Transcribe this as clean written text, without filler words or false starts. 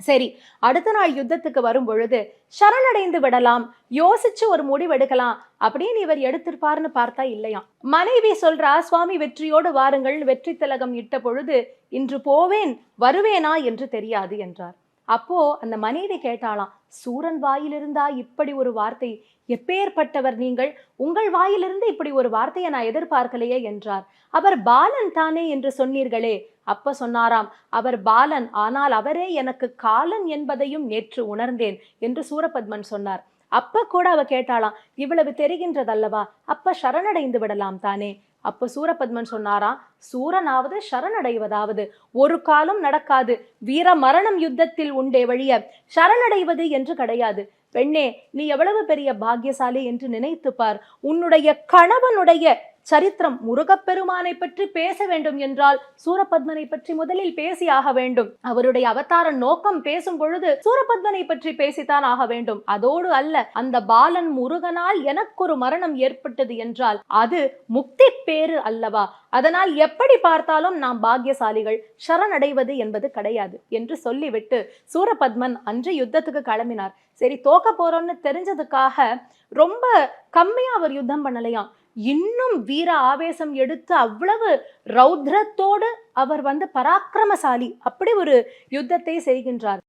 சரி, அடுத்த நாள் யுத்தத்துக்கு வரும் பொழுது சரணடைந்து விடலாம், யோசிச்சு ஒரு முடிவெடுக்கலாம் அப்படின்னு இவர் எடுத்திருப்பாருன்னு பார்த்தா இல்லையாம். மனைவி சொல்றா, சுவாமி வெற்றியோடு வாருங்கள், வெற்றி திலகம் இட்ட பொழுது இன்று போவேன், வருவேனா என்று தெரியாது என்றார். அப்போ அந்த மனைவி கேட்டாலாம், சூரன் வாயிலிருந்தா இப்படி ஒரு வார்த்தை? எப்பேற்பட்டவர் நீங்கள், உங்கள் வாயிலிருந்து இப்படி ஒரு வார்த்தையை நான் எதிர்பார்க்கலையே என்றார். அவர் பாலன் தானே என்று சொன்னீர்களே. அப்ப சொன்னாராம், அவர் பாலன், ஆனால் அவரே எனக்கு காலன் என்பதையும் நேற்று உணர்ந்தேன் என்று சூரபத்மன் சொன்னார். அப்ப கூட அவ கேட்டாளாம், இவ்வளவு தெரிகின்றதல்லவா, அப்ப சரணடைந்து விடலாம் தானே. அப்ப சூரபத்மன் சொன்னாராம், சூரனாவது சரணடைவதாவது ஒரு காலம் நடக்காது, வீர மரணம் யுத்தத்தில் உண்டே வழிய சரணடைவது என்று கிடையாது. பெண்ணே, நீ எவ்வளவு பெரிய பாக்கியசாலி என்று நினைத்து பார். உன்னுடைய கணவனுடைய சரித்திரம், முருகப்பெருமானை பற்றி பேச வேண்டும் என்றால் சூரபத்மனை பற்றி முதலில் பேசி ஆக வேண்டும். அவருடைய அவதார நோக்கம் பேசும் பொழுது சூரபத்மனை பற்றி பேசித்தான் ஆக வேண்டும். அதோடு அல்ல, அந்த பாலன் முருகனால் எனக்கு ஒரு மரணம் ஏற்பட்டது என்றால் அது முக்தி பேரு அல்லவா, அதனால் எப்படி பார்த்தாலும் நாம் பாக்கியசாலிகள், சரணடைவது என்பது கிடையாது என்று சொல்லிவிட்டு சூரபத்மன் அன்று யுத்தத்துக்கு கிளம்பினார். சரி, தோக்க போறோம்னு தெரிஞ்சதுக்காக ரொம்ப கம்மியா அவர் யுத்தம் பண்ணலையாம். இன்னும் வீர ஆவேசம் எடுத்து அவ்வளவு ரௌத்ரத்தோடு அவர் பராக்கிரமசாலி, அப்படி ஒரு யுத்தத்தை செய்கின்றார்.